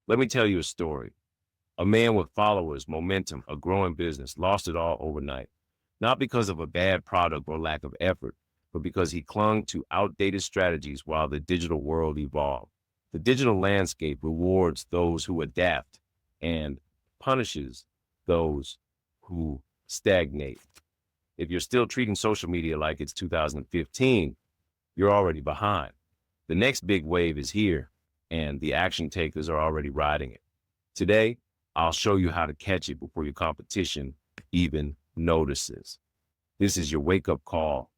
Let me tell you a story. A man with followers, momentum, a growing business, lost it all overnight. Not because of a bad product or lack of effort, but because he clung to outdated strategies while the digital world evolved. The digital landscape rewards those who adapt and punishes those who stagnate. If you're still treating social media like it's 2015, you're already behind. The next big wave is here, and the action takers are already riding it. Today, I'll show you how to catch it before your competition even notices. This is your wake up call.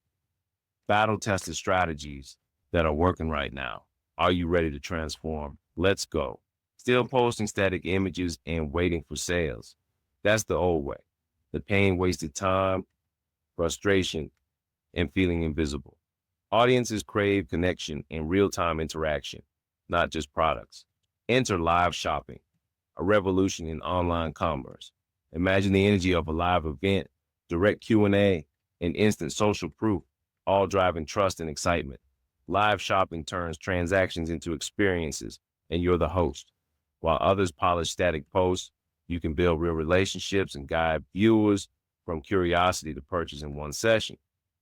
Battle tested strategies that are working right now. Are you ready to transform? Let's go. Still posting static images and waiting for sales. That's the old way. The pain, wasted time, frustration, and feeling invisible. Audiences crave connection and real time interaction, not just products. Enter live shopping, a revolution in online commerce. Imagine the energy of a live event, direct Q&A, and instant social proof, all driving trust and excitement. Live shopping turns transactions into experiences, and you're the host. While others polish static posts, you can build real relationships and guide viewers from curiosity to purchase in one session.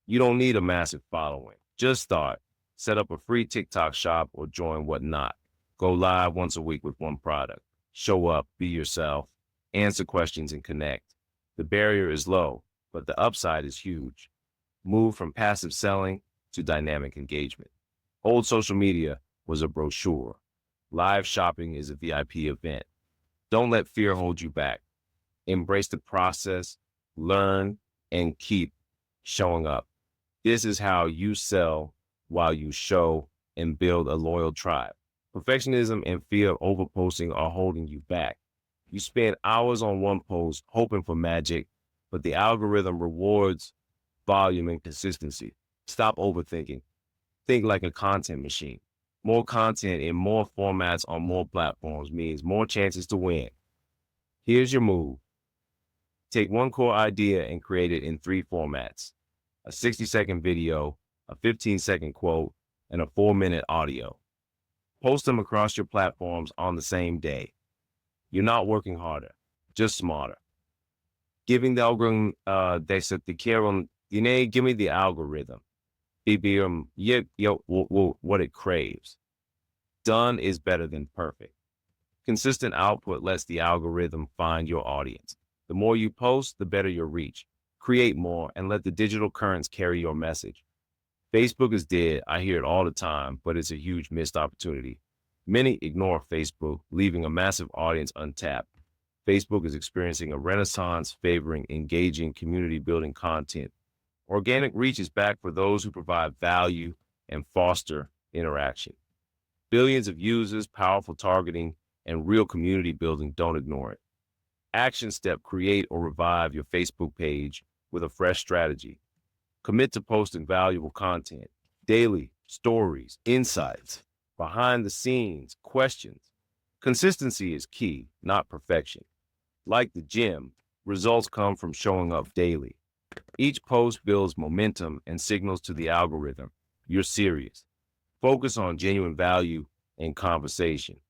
You don't need a massive following. Just start. Set up a free TikTok shop or join Whatnot. Go live once a week with one product. Show up, be yourself, answer questions, and connect. The barrier is low, but the upside is huge. Move from passive selling to dynamic engagement. Old social media was a brochure. Live shopping is a VIP event. Don't let fear hold you back. Embrace the process, learn, and keep showing up. This is how you sell while you show and build a loyal tribe. Perfectionism and fear of overposting are holding you back. You spend hours on one post hoping for magic, but the algorithm rewards volume and consistency. Stop overthinking. Think like a content machine. More content in more formats on more platforms means more chances to win. Here's your move. Take one core idea and create it in 3 formats: a 60-second video, a 15-second quote, and a 4-minute audio. Post them across your platforms on the same day. You're not working harder, just smarter. Giving the algorithm, give me the algorithm. What it craves. Done is better than perfect. Consistent output lets the algorithm find your audience. The more you post, the better your reach. Create more and let the digital currents carry your message. Facebook is dead. I hear it all the time, but it's a huge missed opportunity. Many ignore Facebook, leaving a massive audience untapped. Facebook is experiencing a renaissance favoring engaging community-building content. Organic reach is back for those who provide value and foster interaction. Billions of users, powerful targeting, and real community building. Don't ignore it. Action step: create or revive your Facebook page with a fresh strategy. Commit to posting valuable content, daily, stories, insights, behind the scenes, questions. Consistency is key, not perfection. Like the gym, results come from showing up daily. Each post builds momentum and signals to the algorithm you're serious. Focus on genuine value and conversation.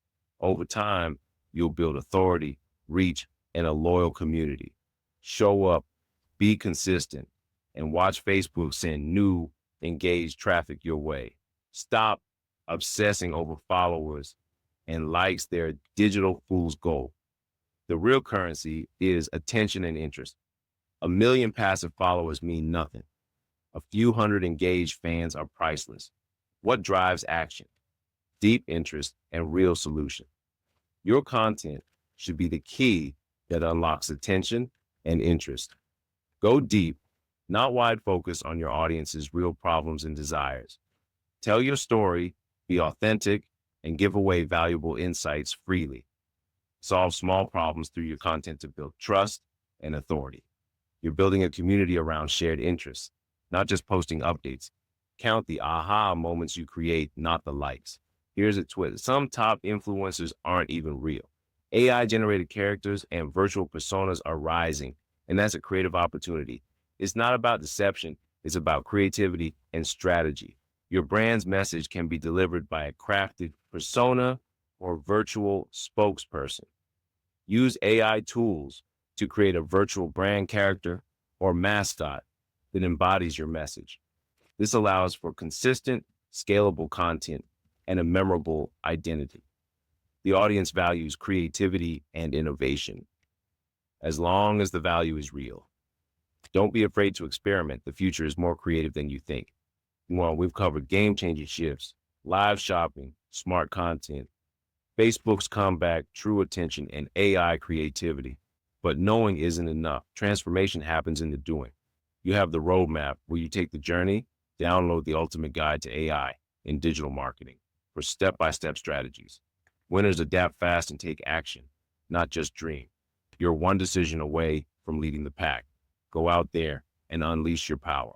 Over time, you'll build authority, reach, and a loyal community. Show up, be consistent, and watch Facebook send new, engaged traffic your way. Stop obsessing over followers and likes. Their digital fool's gold. The real currency is attention and interest. 1 million passive followers mean nothing. A few hundred engaged fans are priceless. What drives action? Deep interest and real solution. Your content should be the key that unlocks attention and interest. Go deep, not wide focus on your audience's real problems and desires. Tell your story, be authentic, and give away valuable insights freely. Solve small problems through your content to build trust and authority. You're building a community around shared interests, not just posting updates. Count the aha moments you create, not the likes. Here's a twist. Some top influencers aren't even real. AI-generated characters and virtual personas are rising, and that's a creative opportunity. It's not about deception. It's about creativity and strategy. Your brand's message can be delivered by a crafted persona or virtual spokesperson. Use AI tools to create a virtual brand character or mascot that embodies your message. This allows for consistent, scalable content and a memorable identity. The audience values creativity and innovation, as long as the value is real. Don't be afraid to experiment. The future is more creative than you think. Well, we've covered game-changing shifts, live shopping, smart content, Facebook's comeback, true attention, and AI creativity. But knowing isn't enough. Transformation happens in the doing. You have the roadmap where you take the journey, download the ultimate guide to AI in digital marketing for step-by-step strategies. Winners adapt fast and take action, not just dream. You're one decision away from leading the pack. Go out there and unleash your power.